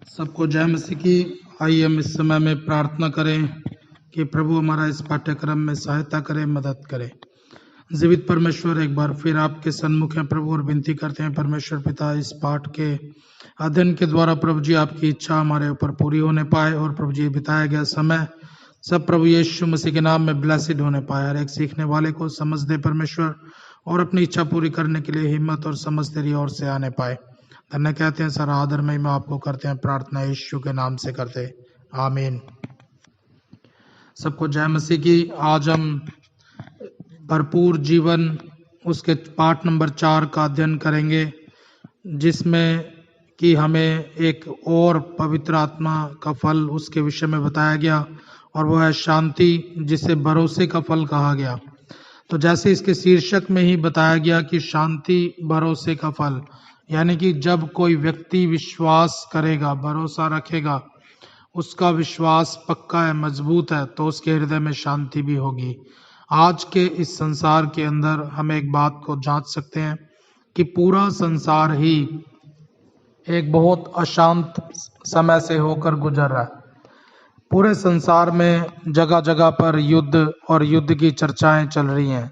सबको जय मसीह की। आइए हम इस समय में प्रार्थना करें कि प्रभु हमारा इस पाठ्यक्रम में सहायता करे, मदद करे। जीवित परमेश्वर, एक बार फिर आपके सन्मुख हैं प्रभु और विनती करते हैं परमेश्वर पिता, इस पाठ के अध्ययन के द्वारा प्रभु जी आपकी इच्छा हमारे ऊपर पूरी होने पाए और प्रभु जी बिताया गया समय सब प्रभु यीशु मसीह के नाम में ब्लेसिड होने पाए। हर एक सीखने वाले को समझ दे परमेश्वर, और अपनी इच्छा पूरी करने के लिए हिम्मत और समझ तेरी ओर से आने पाए। धन्य कहते हैं, सारा आदर महिमा आपको करते हैं, प्रार्थना यीशु के नाम से करते, आमीन। सबको जय मसीह की। आज हम भरपूर जीवन उसके पाठ नंबर 4 का अध्ययन करेंगे, जिसमें कि हमें एक और पवित्र आत्मा का फल उसके विषय में बताया गया, और वो है शांति, जिसे भरोसे का फल कहा गया। तो जैसे इसके शीर्षक में ही बताया गया कि शांति भरोसे का फल, यानी कि जब कोई व्यक्ति विश्वास करेगा, भरोसा रखेगा, उसका विश्वास पक्का है, मजबूत है, तो उसके हृदय में शांति भी होगी। आज के इस संसार के अंदर हम एक बात को जांच सकते हैं कि पूरा संसार ही एक बहुत अशांत समय से होकर गुजर रहा है। पूरे संसार में जगह जगह पर युद्ध और युद्ध की चर्चाएं चल रही हैं,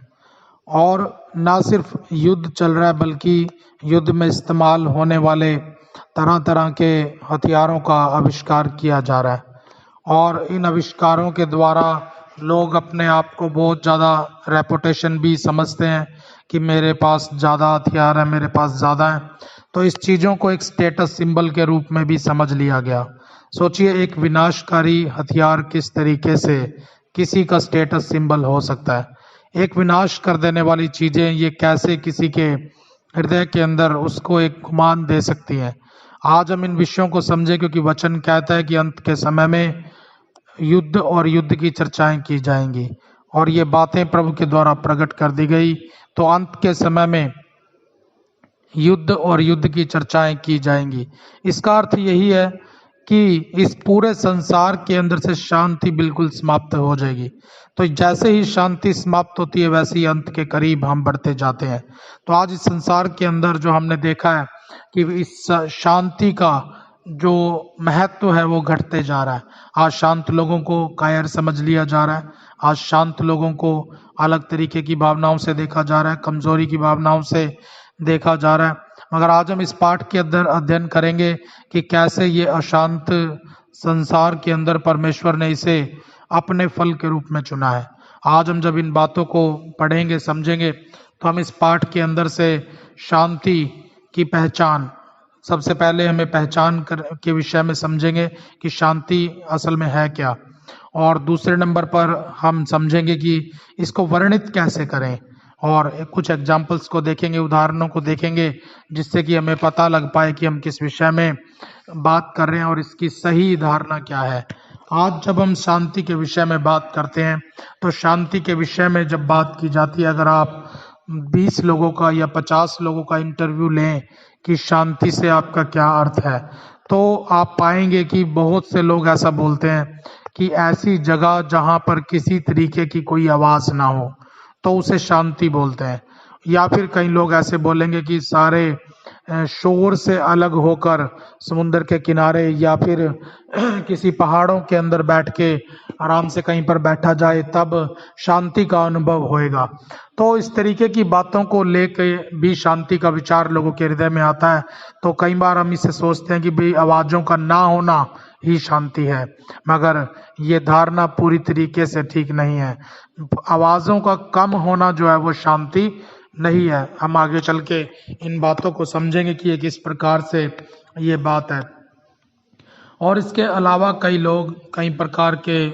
और ना सिर्फ युद्ध चल रहा है बल्कि युद्ध में इस्तेमाल होने वाले तरह तरह के हथियारों का आविष्कार किया जा रहा है, और इन आविष्कारों के द्वारा लोग अपने आप को बहुत ज़्यादा रेपुटेशन भी समझते हैं कि मेरे पास ज़्यादा हथियार है, मेरे पास ज़्यादा है। तो इस चीज़ों को एक स्टेटस सिंबल के रूप में भी समझ लिया गया। सोचिए, एक विनाशकारी हथियार किस तरीके से किसी का स्टेटस सिंबल हो सकता है। एक विनाश कर देने वाली चीज़ें ये कैसे किसी के हृदय के अंदर उसको एक गुमान दे सकती हैं। आज हम इन विषयों को समझें, क्योंकि वचन कहता है कि अंत के समय में युद्ध और युद्ध की चर्चाएं की जाएंगी, और ये बातें प्रभु के द्वारा प्रकट कर दी गई। तो अंत के समय में युद्ध और युद्ध की चर्चाएं की जाएंगी। इसका अर्थ यही है कि इस पूरे संसार के अंदर से शांति बिल्कुल समाप्त हो जाएगी। तो जैसे ही शांति समाप्त होती है, वैसे ही अंत के करीब हम बढ़ते जाते हैं। तो आज इस संसार के अंदर जो हमने देखा है कि इस शांति का जो महत्व है वो घटते जा रहा है। आज शांत लोगों को कायर समझ लिया जा रहा है। आज शांत लोगों को अलग तरीके की भावनाओं से देखा जा रहा है, कमजोरी की भावनाओं से देखा जा रहा है। मगर आज हम इस पाठ के अंदर अध्ययन करेंगे कि कैसे ये अशांत संसार के अंदर परमेश्वर ने इसे अपने फल के रूप में चुना है। आज हम जब इन बातों को पढ़ेंगे, समझेंगे, तो हम इस पाठ के अंदर से शांति की पहचान, सबसे पहले हमें पहचान के विषय में समझेंगे कि शांति असल में है क्या, और दूसरे नंबर पर हम समझेंगे कि इसको वर्णित कैसे करें, और कुछ एग्जाम्पल्स को देखेंगे, उदाहरणों को देखेंगे, जिससे कि हमें पता लग पाए कि हम किस विषय में बात कर रहे हैं और इसकी सही धारणा क्या है। आज जब हम शांति के विषय में बात करते हैं, तो शांति के विषय में जब बात की जाती है, अगर आप 20 लोगों का या 50 लोगों का इंटरव्यू लें कि शांति से आपका क्या अर्थ है, तो आप पाएंगे कि बहुत से लोग ऐसा बोलते हैं कि ऐसी जगह जहां पर किसी तरीके की कोई आवाज ना हो, तो उसे शांति बोलते हैं। या फिर कई लोग ऐसे बोलेंगे कि सारे शोर से अलग होकर समुद्र के किनारे या फिर किसी पहाड़ों के अंदर बैठ के आराम से कहीं पर बैठा जाए, तब शांति का अनुभव होएगा। तो इस तरीके की बातों को लेके भी शांति का विचार लोगों के हृदय में आता है। तो कई बार हम इसे सोचते हैं कि भाई आवाजों का ना होना ही शांति है, मगर ये धारणा पूरी तरीके से ठीक नहीं है। आवाजों का कम होना जो है वो शांति नहीं है। हम आगे चल के इन बातों को समझेंगे कि ये किस प्रकार से ये बात है। और इसके अलावा कई लोग कई प्रकार के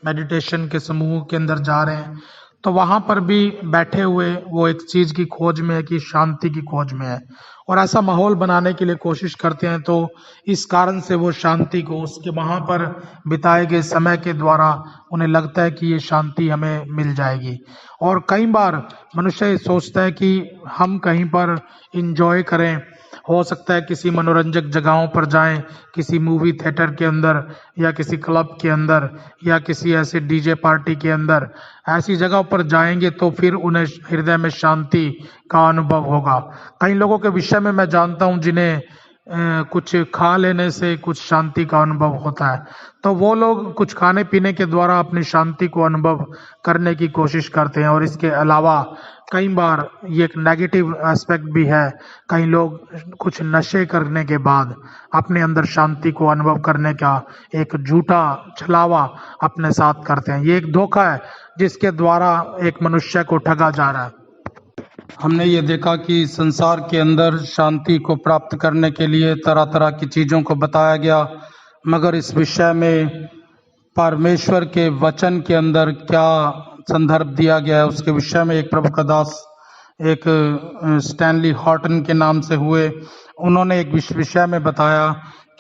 मेडिटेशन के समूह के अंदर जा रहे हैं, तो वहां पर भी बैठे हुए वो एक चीज की खोज में है कि शांति की खोज में है, और ऐसा माहौल बनाने के लिए कोशिश करते हैं। तो इस कारण से वो शांति को उसके वहां पर बिताए गए समय के द्वारा उन्हें लगता है कि ये शांति हमें मिल जाएगी। और कई बार मनुष्य ये सोचता है कि हम कहीं पर इंजॉय करें, हो सकता है किसी मनोरंजक जगहों पर जाएं, किसी मूवी थिएटर के अंदर या किसी क्लब के अंदर या किसी ऐसे डीजे पार्टी के अंदर, ऐसी जगह पर जाएंगे तो फिर उन्हें हृदय में शांति का अनुभव होगा। कई लोगों के विषय में मैं जानता हूं जिन्हें कुछ खा लेने से कुछ शांति का अनुभव होता है, तो वो लोग कुछ खाने पीने के द्वारा अपनी शांति को अनुभव करने की कोशिश करते हैं। और इसके अलावा कई बार ये एक नेगेटिव एस्पेक्ट भी है, कई लोग कुछ नशे करने के बाद अपने अंदर शांति को अनुभव करने का एक झूठा छलावा अपने साथ करते हैं। ये एक धोखा है जिसके द्वारा एक मनुष्य को ठगा जा रहा है। हमने ये देखा कि संसार के अंदर शांति को प्राप्त करने के लिए तरह तरह की चीज़ों को बताया गया, मगर इस विषय में परमेश्वर के वचन के अंदर क्या संदर्भ दिया गया है उसके विषय में एक प्रभु का दास, एक स्टैनली हॉटन के नाम से हुए, उन्होंने एक विषय में बताया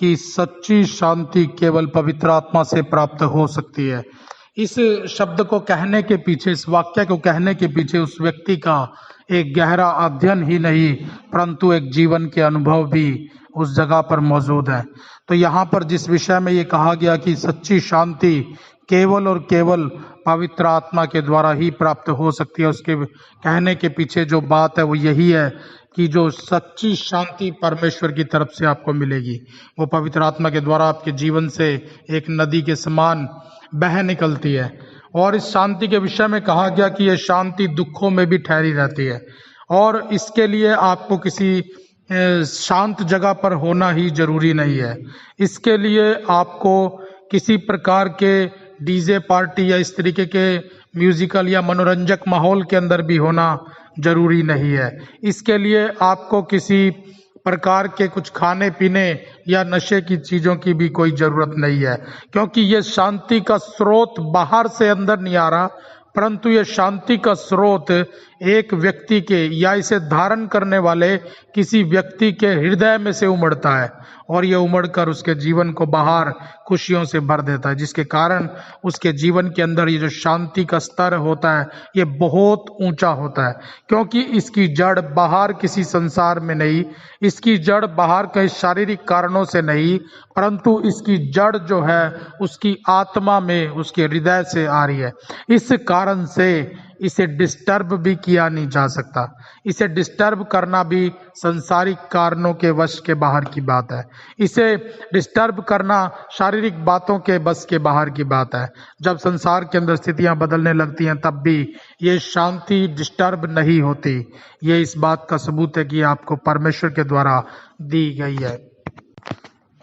कि सच्ची शांति केवल पवित्र आत्मा से प्राप्त हो सकती है। इस शब्द को कहने के पीछे, इस वाक्य को कहने के पीछे उस व्यक्ति का एक गहरा अध्ययन ही नहीं परंतु एक जीवन के अनुभव भी उस जगह पर मौजूद है। तो यहाँ पर जिस विषय में ये कहा गया कि सच्ची शांति केवल और केवल पवित्र आत्मा के द्वारा ही प्राप्त हो सकती है, उसके कहने के पीछे जो बात है वो यही है कि जो सच्ची शांति परमेश्वर की तरफ से आपको मिलेगी वो पवित्र आत्मा के द्वारा आपके जीवन से एक नदी के समान बह निकलती है। और इस शांति के विषय में कहा गया कि यह शांति दुखों में भी ठहरी रहती है, और इसके लिए आपको किसी शांत जगह पर होना ही जरूरी नहीं है। इसके लिए आपको किसी प्रकार के डीजे पार्टी या इस तरीके के म्यूजिकल या मनोरंजक माहौल के अंदर भी होना जरूरी नहीं है। इसके लिए आपको किसी प्रकार के कुछ खाने पीने या नशे की चीज़ों की भी कोई ज़रूरत नहीं है, क्योंकि ये शांति का स्रोत बाहर से अंदर नहीं आ रहा, परंतु ये शांति का स्रोत एक व्यक्ति के या इसे धारण करने वाले किसी व्यक्ति के हृदय में से उमड़ता है, और ये उमड़कर उसके जीवन को बाहर खुशियों से भर देता है, जिसके कारण उसके जीवन के अंदर ये जो शांति का स्तर होता है ये बहुत ऊंचा होता है, क्योंकि इसकी जड़ बाहर किसी संसार में नहीं, इसकी जड़ बाहर कई शारीरिक कारणों से नहीं, परंतु इसकी जड़ जो है उसकी आत्मा में, उसके हृदय से आ रही है। इस कारण से इसे डिस्टर्ब भी किया नहीं जा सकता। इसे डिस्टर्ब करना भी संसारिक कारणों के वश के बाहर की बात है। इसे डिस्टर्ब करना शारीरिक बातों के बस के बाहर की बात है। जब संसार के अंदर स्थितियां बदलने लगती हैं तब भी ये शांति डिस्टर्ब नहीं होती। ये इस बात का सबूत है कि आपको परमेश्वर के द्वारा दी गई है।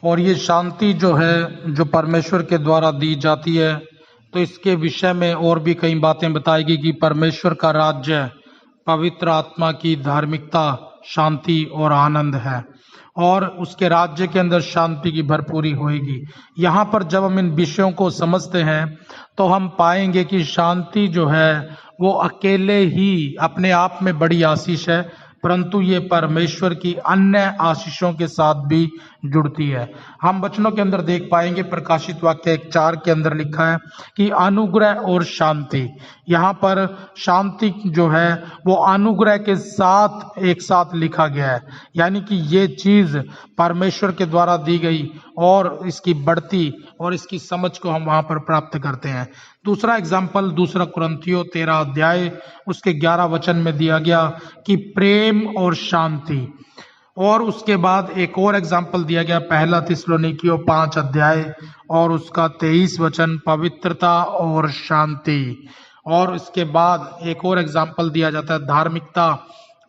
और ये शांति जो है जो परमेश्वर के द्वारा दी जाती है, तो इसके विषय में और भी कई बातें बताएगी कि परमेश्वर का राज्य पवित्र आत्मा की धार्मिकता, शांति और आनंद है, और उसके राज्य के अंदर शांति की भरपूरी होगी। यहाँ पर जब हम इन विषयों को समझते हैं तो हम पाएंगे कि शांति जो है वो अकेले ही अपने आप में बड़ी आशीष है, परंतु ये परमेश्वर की अन्य आशीषों के साथ भी जुड़ती है। हम वचनों के अंदर देख पाएंगे, प्रकाशित वाक्य 1:4 के अंदर लिखा है कि अनुग्रह और शांति। यहाँ पर शांति जो है वो अनुग्रह के साथ एक साथ लिखा गया है, यानी कि ये चीज परमेश्वर के द्वारा दी गई और इसकी बढ़ती और इसकी समझ को हम वहां पर प्राप्त करते हैं। दूसरा एग्जाम्पल 2 कुरिन्थियों 13 अध्याय उसके 11 वचन में दिया गया कि प्रेम और शांति, और उसके बाद एक और एग्जाम्पल दिया गया 1 थिस्सलुनीकियों 5 अध्याय और उसका 23 वचन पवित्रता और शांति, और उसके बाद एक और एग्जाम्पल दिया जाता है धार्मिकता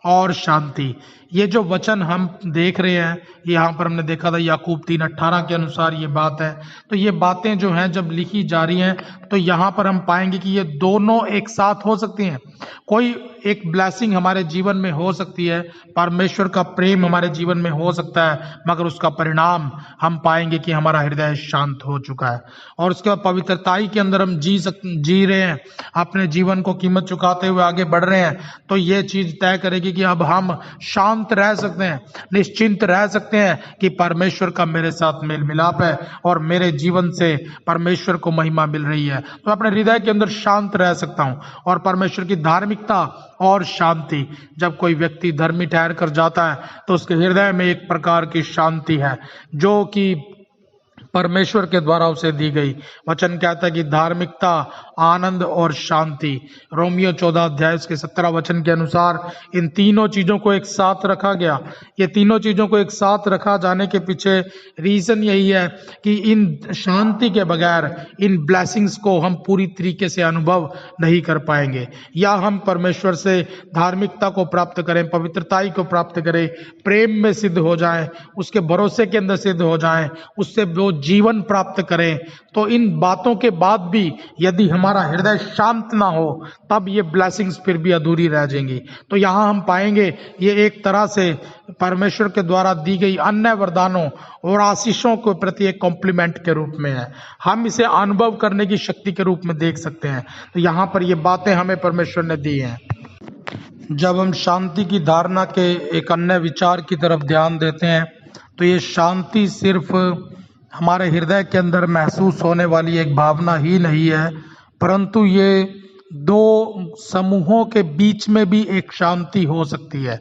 और शांति। ये जो वचन हम देख रहे हैं, यहाँ पर हमने देखा था याकूब 3:18 के अनुसार ये बात है। तो ये बातें जो हैं जब लिखी जा रही हैं तो यहाँ पर हम पाएंगे कि ये दोनों एक साथ हो सकती हैं। कोई एक ब्लेसिंग हमारे जीवन में हो सकती है, परमेश्वर का प्रेम हमारे जीवन में हो सकता है, मगर उसका परिणाम हम पाएंगे कि हमारा हृदय शांत हो चुका है। और उसके बाद पवित्रताई के अंदर हम जी रहे हैं, अपने जीवन को कीमत चुकाते हुए आगे बढ़ रहे हैं, तो ये चीज तय करेगी कि अब हम शांत रह सकते हैं, निश्चिंत रह सकते हैं कि परमेश्वर का मेरे साथ मेल मिलाप है और मेरे जीवन से परमेश्वर को महिमा मिल रही है। तो अपने हृदय के अंदर शांत रह सकता हूं। और परमेश्वर की धार्मिकता और शांति, जब कोई व्यक्ति धर्मी ठहर कर जाता है तो उसके हृदय में एक प्रकार की शांति है जो कि परमेश्वर के द्वारा उसे दी गई। वचन कहता है कि धार्मिकता आनंद और शांति। रोमियो 14 अध्याय उसके 17 वचन के अनुसार इन तीनों चीजों को एक साथ रखा गया। ये तीनों चीजों को एक साथ रखा जाने के पीछे रीजन यही है कि इन शांति के बगैर इन ब्लेसिंग्स को हम पूरी तरीके से अनुभव नहीं कर पाएंगे। या हम परमेश्वर से धार्मिकता को प्राप्त करें, पवित्रताई को प्राप्त करें, प्रेम में सिद्ध हो जाएं, उसके भरोसे के अंदर सिद्ध हो जाएं, उससे वो जीवन प्राप्त करें, तो इन बातों के बाद भी यदि हमारा हृदय शांत ना हो तब ये ब्लेसिंग्स फिर भी अधूरी रह जाएंगी। तो यहाँ हम पाएंगे ये एक तरह से परमेश्वर के द्वारा दी गई अन्य वरदानों और आशीषों के प्रति एक कॉम्प्लीमेंट के रूप में है। हम इसे अनुभव करने की शक्ति के रूप में देख सकते हैं। तो यहाँ पर ये बातें हमें परमेश्वर ने दी हैं। जब हम शांति की धारणा के एक अन्य विचार की तरफ ध्यान देते हैं तो ये शांति सिर्फ हमारे हृदय के अंदर महसूस होने वाली एक भावना ही नहीं है, परंतु ये दो समूहों के बीच में भी एक शांति हो सकती है।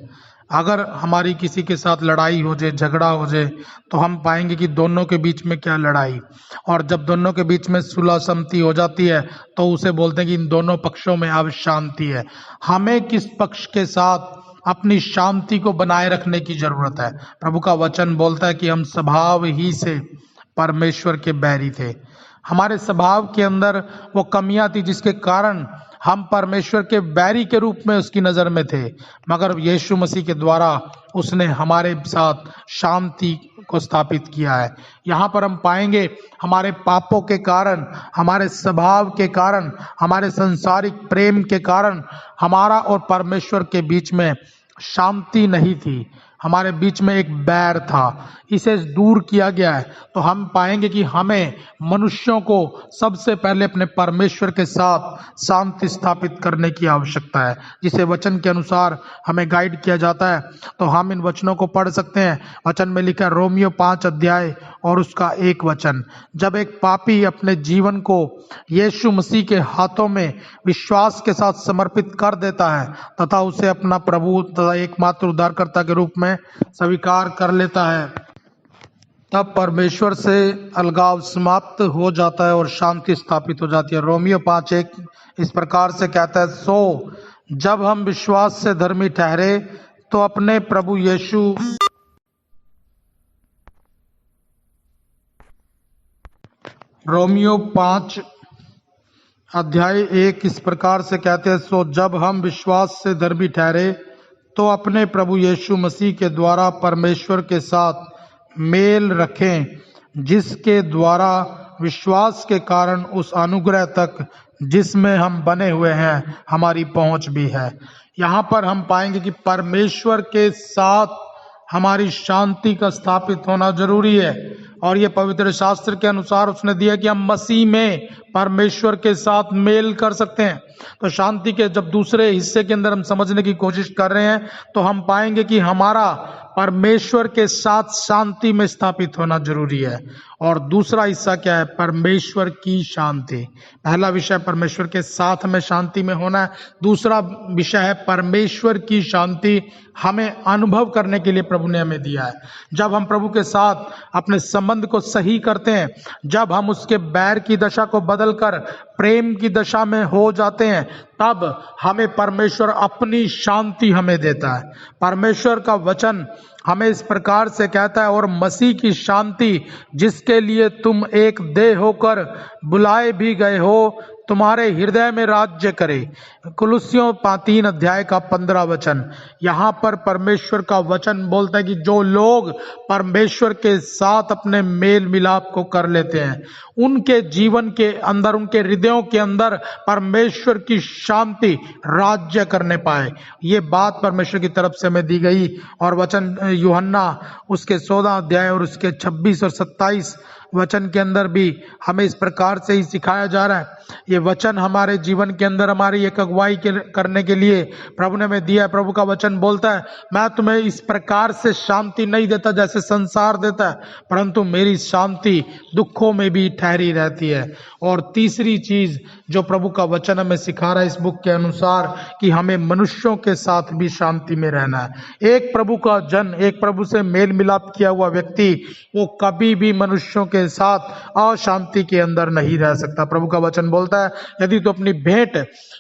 अगर हमारी किसी के साथ लड़ाई हो जाए, झगड़ा हो जाए, तो हम पाएंगे कि दोनों के बीच में क्या लड़ाई, और जब दोनों के बीच में सुलह सम्मति हो जाती है तो उसे बोलते हैं कि इन दोनों पक्षों में अब शांति है। हमें किस पक्ष के साथ अपनी शांति को बनाए रखने की जरूरत है? प्रभु का वचन बोलता है कि हम स्वभाव ही से परमेश्वर के बैरी थे। हमारे स्वभाव के अंदर वो कमियां थी जिसके कारण हम परमेश्वर के बैरी के रूप में उसकी नजर में थे, मगर यीशु मसीह के द्वारा उसने हमारे साथ शांति को स्थापित किया है। यहाँ पर हम पाएंगे हमारे पापों के कारण, हमारे स्वभाव के कारण, हमारे संसारिक प्रेम के कारण हमारा और परमेश्वर के बीच में शांति नहीं थी, हमारे बीच में एक बैर था। इसे दूर किया गया है। तो हम पाएंगे कि हमें मनुष्यों को सबसे पहले अपने परमेश्वर के साथ शांति स्थापित करने की आवश्यकता है, जिसे वचन के अनुसार हमें गाइड किया जाता है। तो हम इन वचनों को पढ़ सकते हैं। वचन में लिखा है रोमियो 5 अध्याय और उसका 1 वचन, जब एक पापी अपने जीवन को यीशु मसीह के हाथों में विश्वास के साथ समर्पित कर देता है तथा उसे अपना प्रभु तथा एकमात्र उद्धारकर्ता के रूप में स्वीकार कर लेता है, तब परमेश्वर से अलगाव समाप्त हो जाता है और शांति स्थापित हो जाती है। रोमियो 5:1 इस प्रकार से कहता है, सो जब हम विश्वास से धर्मी ठहरे तो अपने प्रभु यीशु रोमियो 5 अध्याय 1 इस प्रकार से कहते हैं, सो जब हम विश्वास से धर्मी ठहरे तो अपने प्रभु यीशु मसीह के द्वारा परमेश्वर के साथ मेल रखें, जिसके द्वारा विश्वास के कारण उस अनुग्रह तक जिसमें हम बने हुए हैं हमारी पहुंच भी है। यहाँ पर हम पाएंगे कि परमेश्वर के साथ हमारी शांति का स्थापित होना जरूरी है, और ये पवित्र शास्त्र के अनुसार उसने दिया कि हम मसीह में परमेश्वर के साथ मेल कर सकते हैं। तो शांति के जब दूसरे हिस्से के अंदर हम समझने की कोशिश कर रहे हैं तो हम पाएंगे कि हमारा परमेश्वर के साथ शांति में स्थापित होना जरूरी है। और दूसरा हिस्सा क्या है? परमेश्वर की शांति। पहला विषय परमेश्वर के साथ में शांति में होना है, दूसरा विषय है परमेश्वर की शांति हमें अनुभव करने के लिए प्रभु ने हमें दिया है। जब हम प्रभु के साथ अपने संबंध को सही करते हैं, जब हम उसके बैर की दशा को बदलकर प्रेम की दशा में हो जाते हैं, तब हमें परमेश्वर अपनी शांति हमें देता है। परमेश्वर का वचन हमें इस प्रकार से कहता है, और मसीह की शांति जिसके लिए तुम एक देह होकर बुलाए भी गए हो तुम्हारे हृदय में राज्य करे। कुलुस्सियों 3 अध्याय का 15 वचन। यहाँ पर परमेश्वर का वचन बोलता है कि जो लोग परमेश्वर के साथ अपने मेल मिलाप को कर लेते हैं, उनके जीवन के अंदर, उनके हृदयों के अंदर परमेश्वर की शांति राज्य करने पाए। ये बात परमेश्वर की तरफ से हमें दी गई। और वचन यूहन्ना उसके 14 अध्याय और उसके 26 और 27 वचन के अंदर भी हमें इस प्रकार से ही सिखाया जा रहा है। ये वचन हमारे जीवन के अंदर हमारी एक अगुवाई करने के लिए प्रभु ने हमें दिया है। प्रभु का वचन बोलता है, मैं तुम्हें इस प्रकार से शांति नहीं देता जैसे संसार देता है, परंतु मेरी शांति दुखों में भी ठहरी रहती है। और तीसरी चीज जो प्रभु का वचन हमें सिखा रहा है इस बुक के अनुसार, कि हमें मनुष्यों के साथ भी शांति में रहना है। एक प्रभु का जन, एक प्रभु से मेल मिलाप किया हुआ व्यक्ति, वो कभी भी मनुष्यों के के साथ अशांति के अंदर नहीं रह सकता। प्रभु का वचन बोलता है यदि तू अपनी भेंट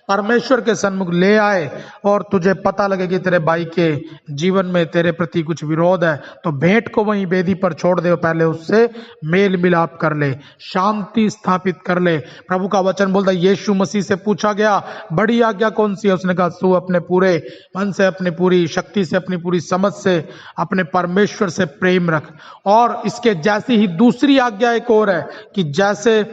परमेश्वर के सन्मुख ले आए और तुझे पता लगे कि तेरे भाई के जीवन में तेरे प्रति कुछ विरोध है, तो भेंट को वहीं वेदी पर छोड़ दे, पहले उससे मेल मिलाप कर ले, शांति स्थापित कर ले। प्रभु का वचन बोलता है यीशु मसीह से पूछा गया बड़ी आज्ञा कौन सी है, उसने कहा तू अपने पूरे मन से, अपनी पूरी शक्ति से, अपनी पूरी समझ से अपने परमेश्वर से प्रेम रख। और इसके जैसी ही दूसरी आज्ञा एक और है कि जैसे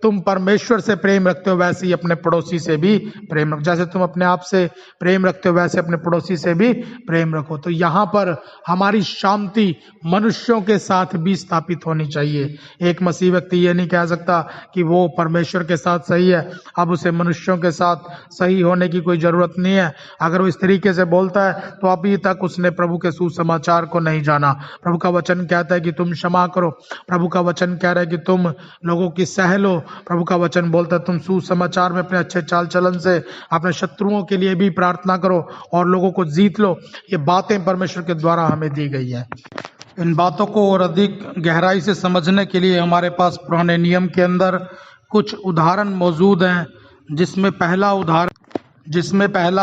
तुम परमेश्वर से प्रेम रखते हो वैसे ही अपने पड़ोसी से भी प्रेम रखो, जैसे तुम अपने आप से प्रेम रखते हो वैसे अपने पड़ोसी से भी प्रेम रखो। तो यहाँ पर हमारी शांति मनुष्यों के साथ भी स्थापित होनी चाहिए। एक मसीह व्यक्ति ये नहीं कह सकता कि वो परमेश्वर के साथ सही है, अब उसे मनुष्यों के साथ सही होने की कोई जरूरत नहीं है। अगर वो इस तरीके से बोलता है तो अभी तक उसने प्रभु के सुसमाचार को नहीं जाना। प्रभु का वचन कहता है कि तुम क्षमा करो, प्रभु का वचन कह रहा है कि तुम लोगों की सह लो, प्रभु का वचन बोलता है तुम सुसमाचार में अपने अच्छे चाल चलन से अपने शत्रुओं के लिए भी प्रार्थना करो और लोगों को जीत लो। ये बातें परमेश्वर के द्वारा हमें दी गई है। इन बातों को और अधिक गहराई से समझने के लिए हमारे पास पुराने नियम के अंदर कुछ उदाहरण मौजूद हैं, जिसमें पहला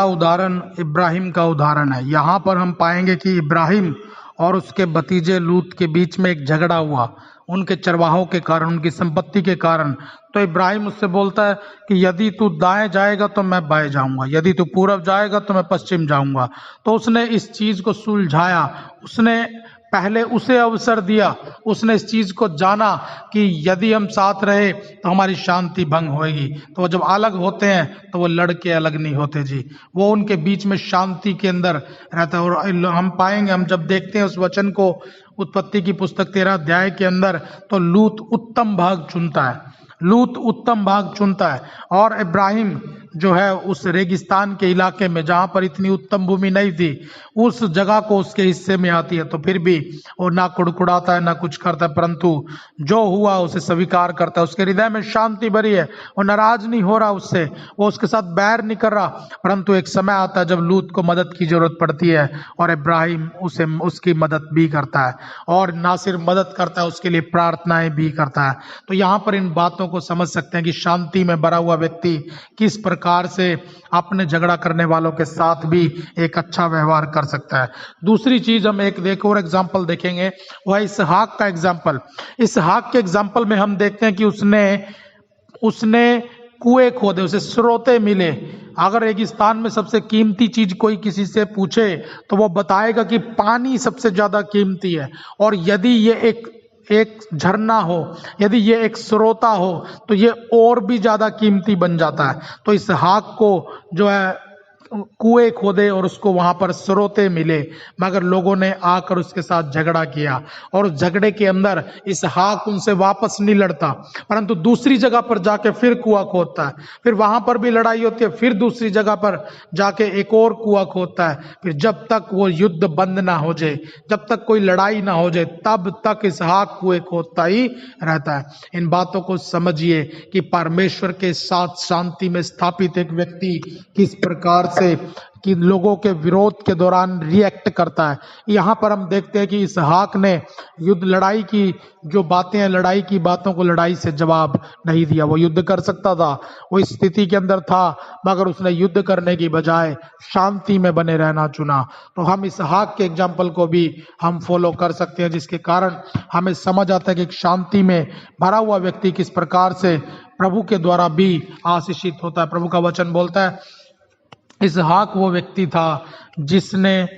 उदाहरण इब्राहिम का उदाहरण है। यहाँ पर हम पाएंगे कि इब्राहिम और उसके भतीजे लूत के बीच में एक झगड़ा हुआ, उनके चरवाहों के कारण, उनकी संपत्ति के कारण। तो इब्राहिम उससे बोलता है कि यदि तू दाएं जाएगा तो मैं बाएं जाऊंगा, यदि तू पूरब जाएगा तो मैं पश्चिम जाऊंगा। तो उसने इस चीज को सुलझाया, उसने पहले उसे अवसर दिया, उसने इस चीज को जाना कि यदि हम साथ रहे तो हमारी शांति भंग होगी। तो वो जब अलग होते हैं तो वो लड़के अलग नहीं होते जी, वो उनके बीच में शांति के अंदर रहता है। और हम पाएंगे, हम जब देखते हैं उस वचन को उत्पत्ति की पुस्तक 13 अध्याय के अंदर, तो लूत उत्तम भाग चुनता है, लूत उत्तम भाग चुनता है। और इब्राहिम जो है उस रेगिस्तान के इलाके में जहां पर इतनी उत्तम भूमि नहीं थी, उस जगह को उसके हिस्से में आती है, तो फिर भी वो ना कुड़कुड़ाता है ना कुछ करता है, परंतु जो हुआ उसे स्वीकार करता है। उसके हृदय में शांति भरी है, वो नाराज नहीं हो रहा उससे, वो उसके साथ बैर नहीं कर रहा। परंतु एक समय आता है जब लूत को मदद की जरूरत पड़ती है और इब्राहिम उसे उसकी मदद भी करता है, और ना सिर्फ मदद करता है, उसके लिए प्रार्थनाएं भी करता है। तो यहाँ पर इन बातों को समझ सकते हैं कि शांति में भरा हुआ व्यक्ति किस प्रकार से अपने झगड़ा करने वालों के साथ भी एक अच्छा व्यवहार कर सकता है। दूसरी चीज हम एक और एग्जाम्पल देखेंगे, वह इसहाक का एग्जाम्पल। इसहाक के एग्जाम्पल में हम देखते हैं कि उसने कुएं खोदे, उसे स्रोते मिले। अगर रेगिस्तान में सबसे कीमती चीज कोई किसी से पूछे तो वो बताएगा कि पानी सबसे ज्यादा कीमती है, और यदि ये एक झरना हो, यदि ये एक स्रोता हो तो ये और भी ज्यादा कीमती बन जाता है। तो इसहाक को जो है कुएं खोदे और उसको वहां पर स्रोते मिले, मगर लोगों ने आकर उसके साथ झगड़ा किया, और उस झगड़े के अंदर इसहाक उनसे वापस नहीं लड़ता, परंतु दूसरी जगह पर जाके फिर कुआं खोदता है, फिर वहां पर भी लड़ाई होती है, फिर दूसरी जगह पर जाके एक और कुआं खोदता है। फिर जब तक वो युद्ध बंद ना हो जाए, जब तक कोई लड़ाई ना हो जाए, तब तक इसहाक कुएं खोदता ही रहता है। इन बातों को समझिए कि परमेश्वर के साथ शांति में स्थापित एक व्यक्ति किस प्रकार से कि लोगों के विरोध के दौरान रिएक्ट करता है। यहाँ पर हम देखते हैं कि इसहाक ने युद्ध लड़ाई की जो बातें हैं, लड़ाई की बातों को लड़ाई से जवाब नहीं दिया। वो युद्ध कर सकता था, वो इस स्थिति के अंदर था, मगर उसने युद्ध करने की बजाय शांति में बने रहना चुना। तो हम इसहाक के एग्जाम्पल को भी हम फॉलो कर सकते हैं, जिसके कारण हमें समझ आता है कि एक शांति में भरा हुआ व्यक्ति किस प्रकार से प्रभु के द्वारा भी आशीषित होता है। प्रभु का वचन बोलता है इसहाक वो व्यक्ति था जिसने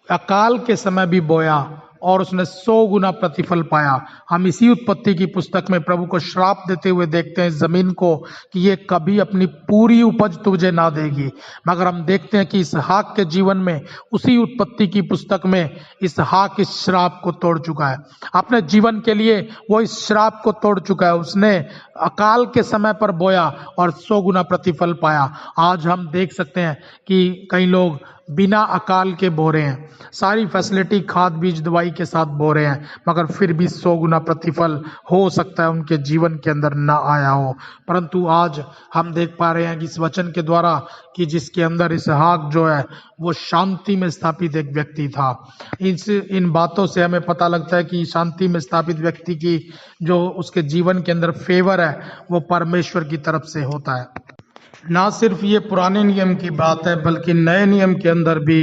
अकाल के समय भी बोया और उसने 100 गुना प्रतिफल पाया। हम इसी उत्पत्ति की पुस्तक में प्रभु को श्राप देते हुए देखते हैं जमीन को कि ये कभी अपनी पूरी उपज तुझे ना देगी, मगर हम देखते हैं कि इसहाक के जीवन में उसी उत्पत्ति की पुस्तक में इसहाक इस श्राप को तोड़ चुका है। अपने जीवन के लिए वो इस श्राप को तोड़ चुका है। उसने अकाल के समय पर बोया और 100 गुना प्रतिफल पाया। आज हम देख सकते हैं कि कई लोग बिना अकाल के बो रहे हैं, सारी फैसिलिटी खाद बीज दवाई के साथ बो रहे हैं, मगर फिर भी 100 गुना प्रतिफल हो सकता है उनके जीवन के अंदर ना आया हो। परंतु आज हम देख पा रहे हैं कि इस वचन के द्वारा कि जिसके अंदर इसहाक जो है वो शांति में स्थापित एक व्यक्ति था। इन बातों से हमें पता लगता है कि शांति में स्थापित व्यक्ति की जो उसके जीवन के अंदर फेवर है वो परमेश्वर की तरफ से होता है। ना सिर्फ ये पुराने नियम की बात है बल्कि नए नियम के अंदर भी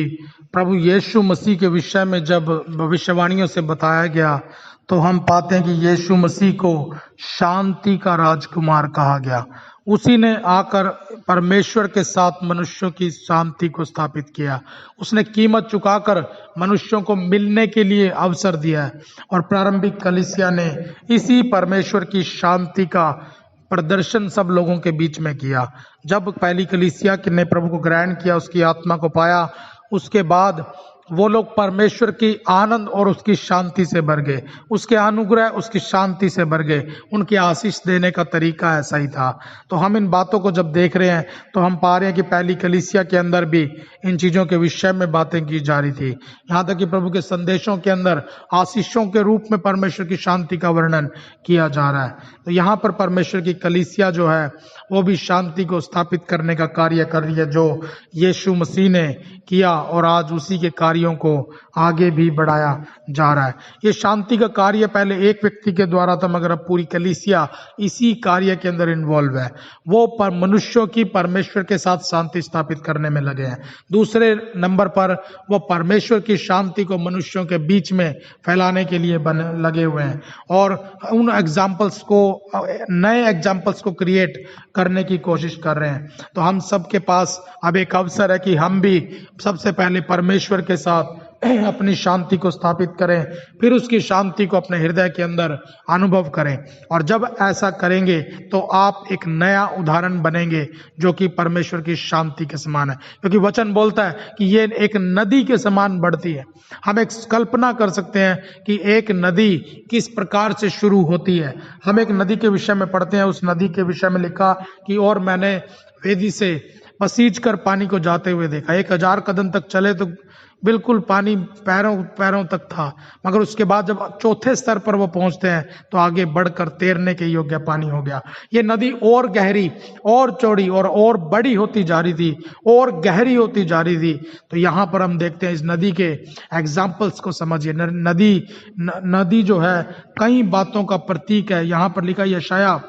प्रभु यीशु मसीह के विषय में जब भविष्यवाणियों से बताया गया तो हम पाते हैं कि यीशु मसीह को शांति का राजकुमार कहा गया। उसी ने आकर परमेश्वर के साथ मनुष्यों की शांति को स्थापित किया। उसने कीमत चुकाकर मनुष्यों को मिलने के लिए अवसर दिया है और प्रारंभिक कलीसिया ने इसी परमेश्वर की शांति का प्रदर्शन सब लोगों के बीच में किया। जब पहली कलीसिया ने प्रभु को ग्रहण किया, उसकी आत्मा को पाया, उसके बाद वो लोग परमेश्वर की आनंद और उसकी शांति से भर गए, उसके अनुग्रह उसकी शांति से भर गए। उनकी आशीष देने का तरीका ऐसा ही था। तो हम इन बातों को जब देख रहे हैं तो हम पा रहे हैं कि पहली कलीसिया के अंदर भी इन चीज़ों के विषय में बातें की जा रही थी। यहाँ तक कि प्रभु के संदेशों के अंदर आशीषों के रूप में परमेश्वर की शांति का वर्णन किया जा रहा है। तो यहाँ पर परमेश्वर की कलीसिया जो है वो भी शांति को स्थापित करने का कार्य कर रही है जो यीशु मसीह ने किया, और आज उसी के कार्यों को आगे भी बढ़ाया जा रहा है। ये शांति का कार्य पहले एक व्यक्ति के द्वारा था, मगर अब पूरी कलीसिया इसी कार्य के अंदर इन्वॉल्व है। वो पर मनुष्यों की परमेश्वर के साथ शांति स्थापित करने में लगे हैं। दूसरे नंबर पर वो परमेश्वर की शांति को मनुष्यों के बीच में फैलाने के लिए लगे हुए हैं और उन एग्जाम्पल्स को, नए एग्जाम्पल्स को क्रिएट करने की कोशिश कर रहे हैं। तो हम सबके पास अब एक अवसर है कि हम भी सबसे पहले परमेश्वर के साथ अपनी शांति को स्थापित करें, फिर उसकी शांति को अपने हृदय के अंदर अनुभव करें। और जब ऐसा करेंगे तो आप एक नया उदाहरण बनेंगे जो कि परमेश्वर की शांति के समान है, क्योंकि वचन बोलता है कि ये एक नदी के समान बढ़ती है। हम एक कल्पना कर सकते हैं कि एक नदी किस प्रकार से शुरू होती है। हम एक नदी के विषय में पढ़ते हैं, उस नदी के विषय में लिखा कि और मैंने वेदी से पसीज कर पानी को जाते हुए देखा। 1000 कदम तक चले तो बिल्कुल पानी पैरों तक था, मगर उसके बाद जब चौथे स्तर पर वो पहुंचते हैं तो आगे बढ़कर तैरने के योग्य पानी हो गया। ये नदी और गहरी और चौड़ी और बड़ी होती जा रही थी, और गहरी होती जा रही थी। तो यहाँ पर हम देखते हैं इस नदी के एग्जाम्पल्स को समझिए। नदी जो है कई बातों का प्रतीक है। यहाँ पर लिखा यशाया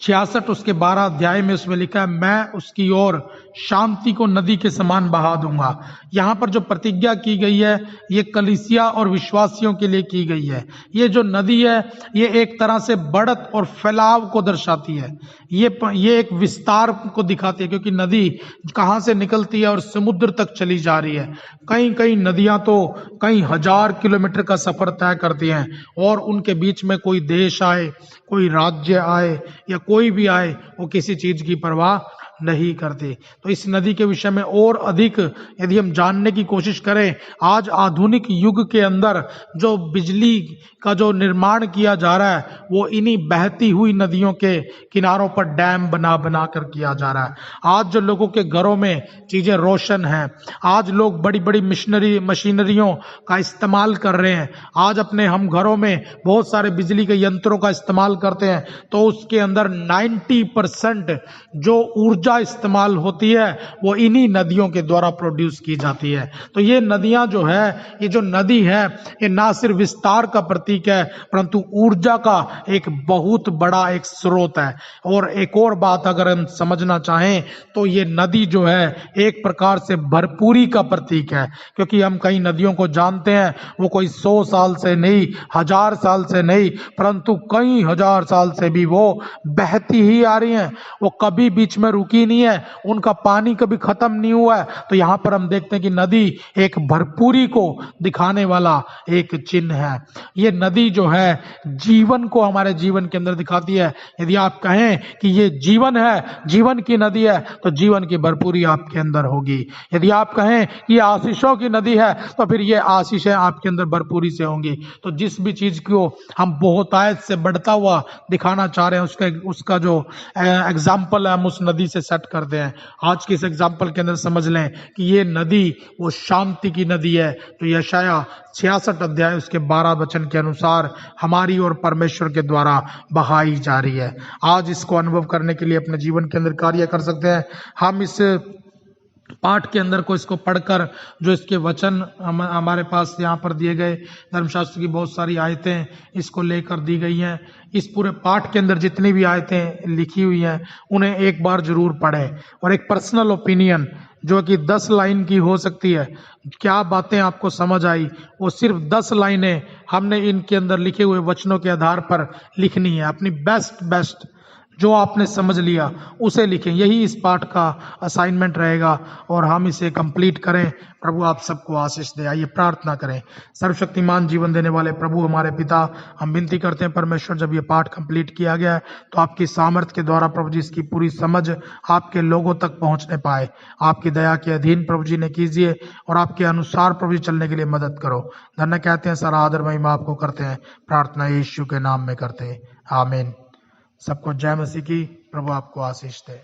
66 उसके 12 अध्याय में उसमें लिखा है, मैं उसकी ओर शांति को नदी के समान बहा दूंगा। यहाँ पर जो प्रतिज्ञा की गई है ये कलीसिया और विश्वासियों के लिए की गई है। ये जो नदी है ये एक तरह से बढ़त और फैलाव को दर्शाती है। ये एक विस्तार को दिखाती है, क्योंकि नदी कहाँ से निकलती है और समुद्र तक चली जा रही है। कई नदियां तो कई 1000 किलोमीटर का सफर तय करती हैं, और उनके बीच में कोई देश आए, कोई राज्य आए या कोई भी आए, वो किसी चीज की परवाह नहीं करते। तो इस नदी के विषय में और अधिक यदि हम जानने की कोशिश करें, आज आधुनिक युग के अंदर जो बिजली का जो निर्माण किया जा रहा है वो इन्हीं बहती हुई नदियों के किनारों पर डैम बना कर किया जा रहा है। आज जो लोगों के घरों में चीजें रोशन हैं, आज लोग बड़ी बड़ी मशीनरियों का इस्तेमाल कर रहे हैं। आज अपने हम घरों में बहुत सारे बिजली के यंत्रों का इस्तेमाल करते हैं, तो उसके अंदर 90% जो ऊर्जा इस्तेमाल होती है वो इन्हीं नदियों के द्वारा प्रोड्यूस की जाती है। तो ये नदियां जो है, ये जो नदी है, ये ना सिर्फ विस्तार का प्रतीक है परंतु ऊर्जा का एक बहुत बड़ा एक स्रोत है। और एक और बात अगर हम समझना चाहें तो ये नदी जो है एक प्रकार से भरपूरी का प्रतीक है, क्योंकि हम कई नदियों को जानते हैं, वो कोई 100 साल से नहीं, 1000 साल से नहीं, परंतु कई 1000 साल से भी वो बहती ही आ रही हैं। वो कभी बीच में रुकी नहीं है, उनका पानी कभी खत्म नहीं हुआ है। तो यहाँ पर हम देखते हैं कि नदी एक भरपूरी को दिखाने वाला एक चिन्ह है। ये नदी जो है जीवन को हमारे जीवन के अंदर दिखाती है। यदि आप कहें कि ये जीवन है, जीवन की नदी है, तो जीवन की भरपूरी आपके अंदर होगी। यदि आप कहें कि ये आशीषों की नदी है, तो फिर ये आशीषें आपके अंदर भरपूरी से होंगी। तो जिस भी चीज को हम बहुतायत से बढ़ता हुआ दिखाना चाह रहे हैं, उसका जो एग्जाम्पल है हम उस नदी से सेट करते हैं। आज के इस एग्जाम्पल के अंदर समझ लें कि ये नदी वो शांति की नदी है, तो यशाया 66 अध्याय उसके 12 वचन के अनुसार हमारी और परमेश्वर के द्वारा बहाई जा रही है। आज इसको अनुभव करने के लिए अपने जीवन के अंदर कार्य कर सकते हैं। हम इस पाठ के अंदर को इसको पढ़कर जो इसके वचन हमारे पास यहाँ पर दिए गए, धर्मशास्त्र की बहुत सारी आयतें इसको लेकर दी गई हैं। इस पूरे पाठ के अंदर जितनी भी आयतें लिखी हुई हैं उन्हें एक बार जरूर पढ़ें, और एक पर्सनल ओपिनियन जो कि 10 लाइन की हो सकती है, क्या बातें आपको समझ आई वो सिर्फ 10 लाइनें हमने इनके अंदर लिखे हुए वचनों के आधार पर लिखनी है। अपनी बेस्ट जो आपने समझ लिया उसे लिखें, यही इस पाठ का असाइनमेंट रहेगा और हम इसे कंप्लीट करें। प्रभु आप सबको आशीष दे। आइए प्रार्थना करें। सर्वशक्तिमान जीवन देने वाले प्रभु हमारे पिता, हम विनती करते हैं परमेश्वर, जब ये पाठ कंप्लीट किया गया है तो आपकी सामर्थ्य के द्वारा प्रभु जी इसकी पूरी समझ आपके लोगों तक पहुंचने पाए। आपकी दया के अधीन प्रभु जी ने कीजिए और आपके अनुसार प्रभु जी चलने के लिए मदद करो। धन्य कहते हैं, सारा आदर महिमा आपको करते हैं, प्रार्थना यीशु के नाम में करते हैं, आमीन। सबको जय मसीह की। प्रभु आपको आशीष दे।